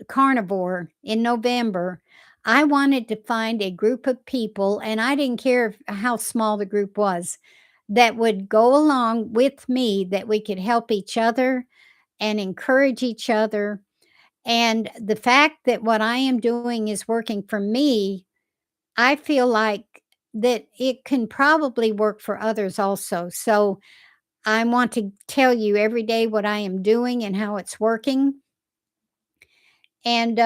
carnivore in November. I wanted to find a group of people, and I didn't care how small the group was, that would go along with me, that we could help each other and encourage each other. And the fact that what I am doing is working for me, I feel like that it can probably work for others also. So I want to tell you every day what I am doing and how it's working. And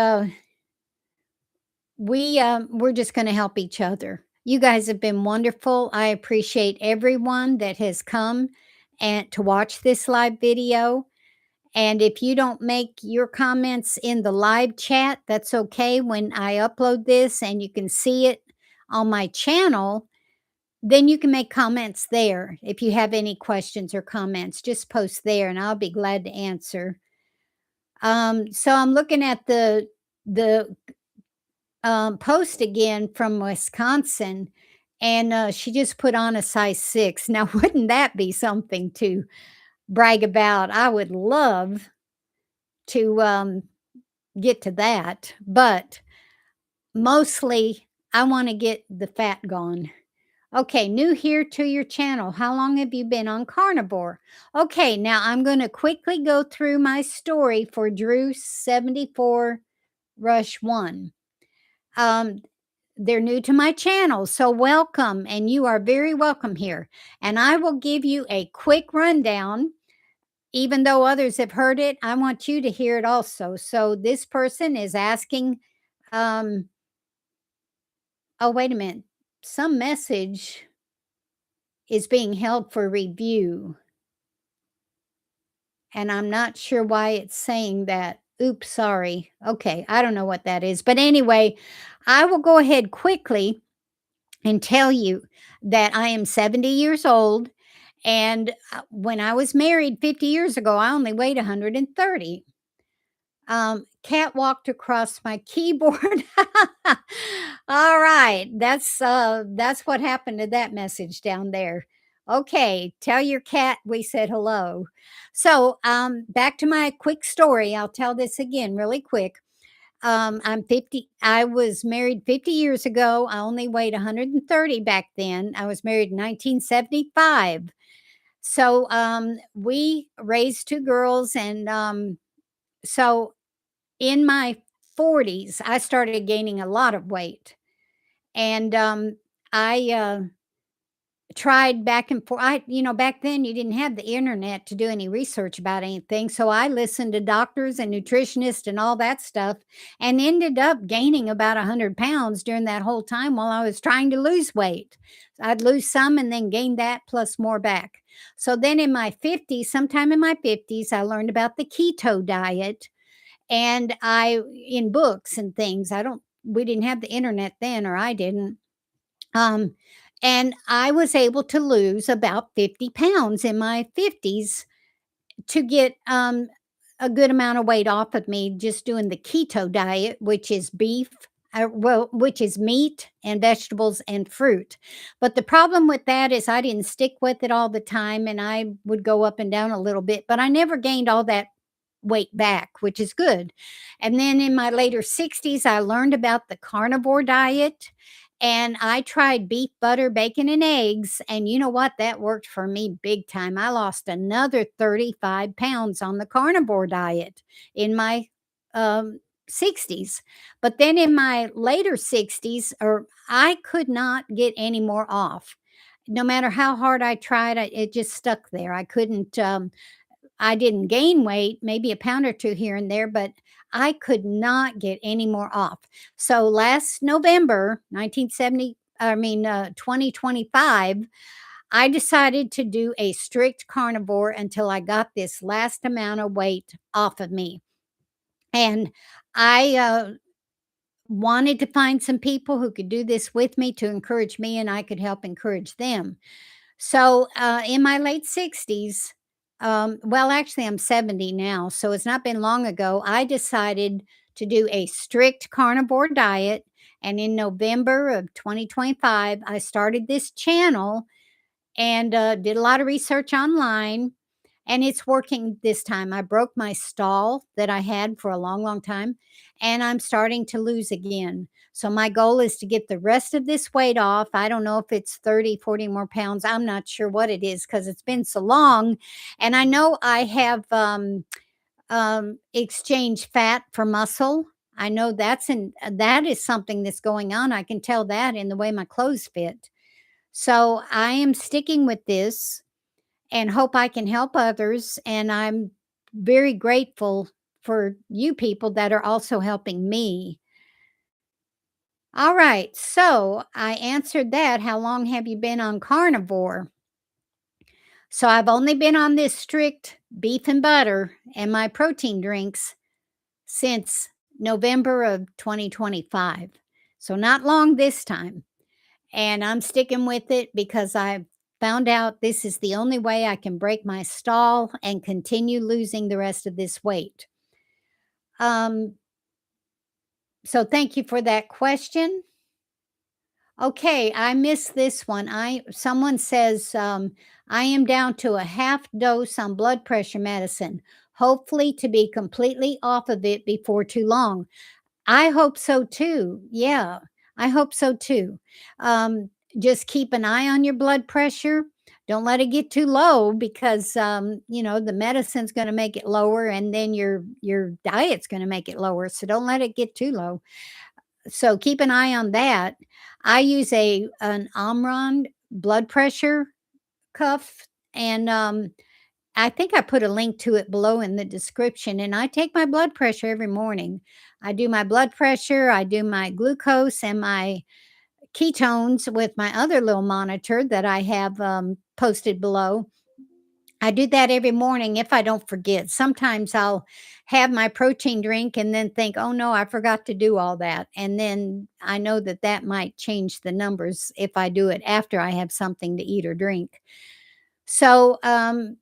we're just going to help each other. You guys have been wonderful. I appreciate everyone that has come and to watch this live video. And if you don't make your comments in the live chat, that's okay. When I upload this and you can see it on my channel, then you can make comments there. If you have any questions or comments, just post there and I'll be glad to answer. So I'm looking at the post again from Wisconsin, and she just put on a size 6. Now, wouldn't that be something too? brag about. I would love to get to that, but mostly I want to get the fat gone. Okay, new here to your channel. How long have you been on carnivore? Okay, now I'm going to quickly go through my story for Drew 74 Rush 1. Um, they're new to my channel, so welcome, and you are very welcome here. And I will give you a quick rundown. Even though others have heard it, I want you to hear it also. So this person is asking, um, oh, wait a minute. Some message is being held for review, and I'm not sure why it's saying that. Oops, sorry. Okay, I don't know what that is. But anyway, I will go ahead quickly and tell you that I am 70 years old. And when I was married 50 years ago, I only weighed 130. Cat walked across my keyboard. All right, that's what happened to that message down there. Okay, tell your cat we said hello. So, back to my quick story. I'll tell this again really quick. I'm 50. I was married 50 years ago. I only weighed 130 back then. I was married in 1975. So, we raised two girls, and so in my 40s, I started gaining a lot of weight. And I tried back and forth. Back then you didn't have the internet to do any research about anything. So I listened to doctors and nutritionists and all that stuff and ended up gaining about 100 pounds during that whole time while I was trying to lose weight. I'd lose some and then gain that plus more back. So then in my 50s, sometime in my 50s, I learned about the keto diet, and I in books and things. We didn't have the internet then, or I didn't. Um, and I was able to lose about 50 pounds in my 50s to get a good amount of weight off of me just doing the keto diet, which is which is meat and vegetables and fruit. But the problem with that is I didn't stick with it all the time, and I would go up and down a little bit, but I never gained all that weight back, which is good. And then in my later 60s, I learned about the carnivore diet, and I tried beef, butter, bacon, and eggs. And you know what? That worked for me big time. I lost another 35 pounds on the carnivore diet in my um, 60s. But then in my later 60s, or I could not get any more off. No matter how hard I tried, it just stuck there. I didn't gain weight, maybe a pound or two here and there, but I could not get any more off. So last November, 2025, I decided to do a strict carnivore until I got this last amount of weight off of me. And I wanted to find some people who could do this with me to encourage me, and I could help encourage them. So, in my late 60s, well, actually, I'm 70 now, so it's not been long ago, I decided to do a strict carnivore diet. And in November of 2025, I started this channel and did a lot of research online, and it's working this time. I broke my stall that I had for a long, long time, and I'm starting to lose again. So my goal is to get the rest of this weight off. I don't know if it's 30, 40 more pounds. I'm not sure what it is because it's been so long. And I know I have exchanged fat for muscle. I know that is something that's going on. I can tell that in the way my clothes fit. So I am sticking with this and hope I can help others. And I'm very grateful for you people that are also helping me. All right. So I answered that. How long have you been on carnivore? So I've only been on this strict beef and butter and my protein drinks since November of 2025. So not long this time. And I'm sticking with it because I found out this is the only way I can break my stall and continue losing the rest of this weight. Um, so thank you for that question. Okay, I missed this one. I Someone says, I am down to a half dose on blood pressure medicine, hopefully to be completely off of it before too long. I hope so too. Yeah, I hope so too. Um, just keep an eye on your blood pressure. Don't let it get too low because the medicine's going to make it lower, and then your diet's going to make it lower. So don't let it get too low. So keep an eye on that. I use a an Omron blood pressure cuff, and I think I put a link to it below in the description. And I take my blood pressure every morning. I do my blood pressure, I do my glucose and my ketones with my other little monitor that I have posted below. I do that every morning if I don't forget. Sometimes I'll have my protein drink and then think, oh no, I forgot to do all that. And then I know that that might change the numbers if I do it after I have something to eat or drink. So, oh,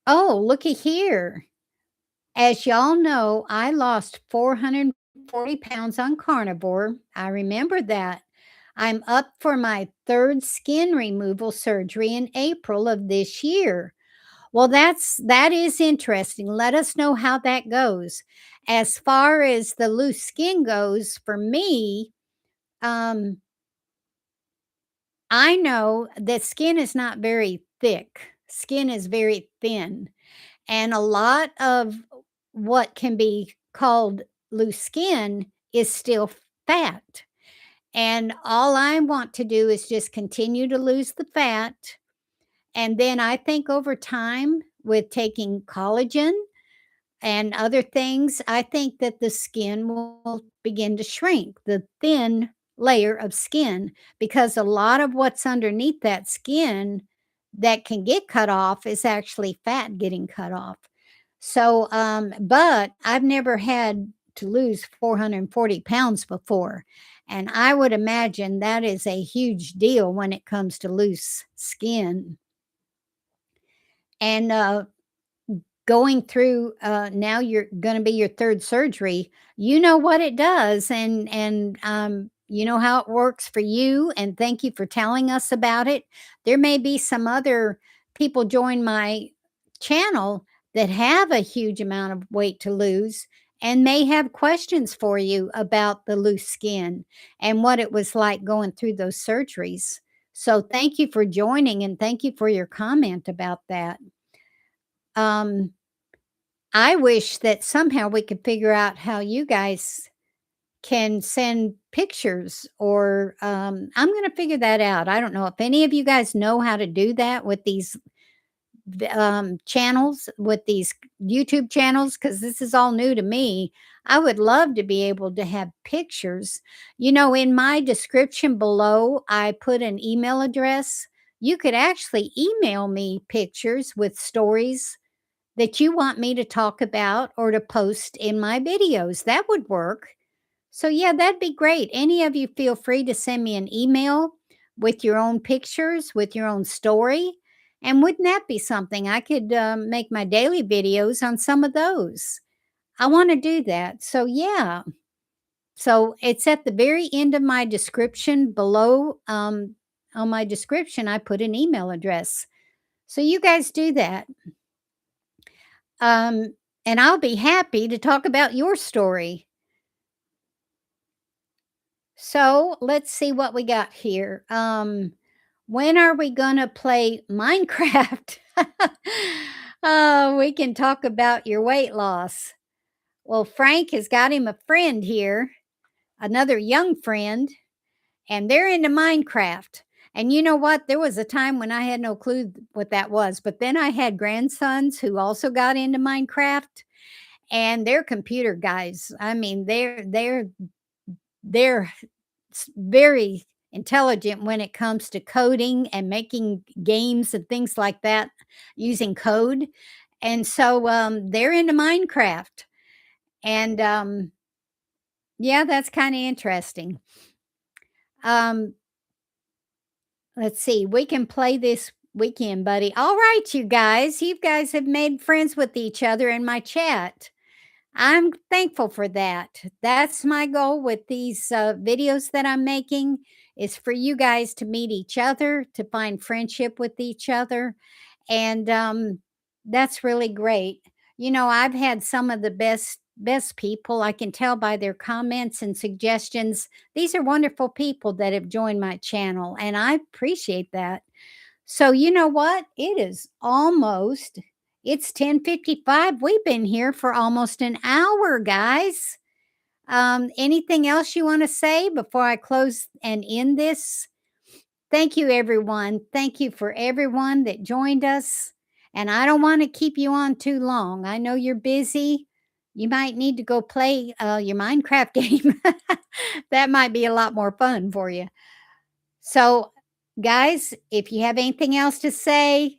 looky here. As y'all know, I lost 440 pounds on carnivore. I remember that. I'm up for my third skin removal surgery in April of this year. Well, that is interesting. Let us know how that goes. As far as the loose skin goes, for me, um, I know that skin is not very thick. Skin is very thin. And a lot of what can be called loose skin is still fat. And all I want to do is just continue to lose the fat. And then I think over time, with taking collagen and other things, I think that the skin will begin to shrink, the thin layer of skin, because a lot of what's underneath that skin that can get cut off is actually fat getting cut off. So, but I've never had to lose 440 pounds before. And I would imagine that is a huge deal when it comes to loose skin. And going through now you're going to be your third surgery, you know what it does, and you know how it works for you, and thank you for telling us about it. There may be some other people join my channel that have a huge amount of weight to lose and may have questions for you about the loose skin and what it was like going through those surgeries. So thank you for joining, and thank you for your comment about that. um I wish that somehow we could figure out how you guys can send pictures, or I'm going to figure that out. I don't know if any of you guys know how to do that with these channels, with these YouTube channels, because this is all new to me. I would love to be able to have pictures. In my description below, I put an email address. You could actually email me pictures with stories that you want me to talk about or to post in my videos. That would work. So, yeah, that'd be great. Any of you feel free to send me an email with your own pictures, with your own story. And wouldn't that be something? I could make my daily videos on some of those. I want to do that. So, yeah. So, it's at the very end of my description below. On my description, I put an email address. So, you guys do that. Um, and I'll be happy to talk about your story. So let's see what we got here. When are we gonna play Minecraft? Oh, we can talk about your weight loss. Well, Frank has got him a friend here, another young friend, and they're into Minecraft. And you know what? There was a time when I had no clue what that was, but then I had grandsons who also got into Minecraft, and they're computer guys. I mean, they're very intelligent when it comes to coding and making games and things like that using code. And so they're into Minecraft. And yeah, that's kind of interesting. Um, let's see, we can play this weekend, buddy. All right, you guys have made friends with each other in my chat. I'm thankful for that. That's my goal with these videos that I'm making is for you guys to meet each other, to find friendship with each other, and that's really great. You know, I've had some of the best people. I can tell by their comments and suggestions. These are wonderful people that have joined my channel, and I appreciate that. So you know what? It's 10:55. We've been here for almost an hour, guys. Anything else you want to say before I close and end this? Thank you, everyone. Thank you for everyone that joined us. And I don't want to keep you on too long. I know you're busy. You might need to go play your Minecraft game. That might be a lot more fun for you. So, guys, if you have anything else to say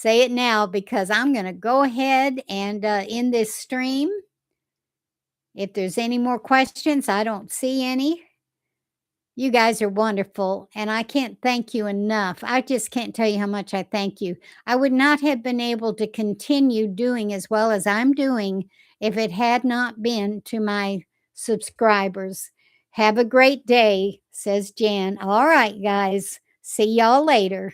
it now because I'm going to go ahead and end this stream. If there's any more questions, I don't see any. You guys are wonderful, and I can't thank you enough. I just can't tell you how much I thank you. I would not have been able to continue doing as well as I'm doing if it had not been to my subscribers. Have a great day, says Jan. All right, guys. See y'all later.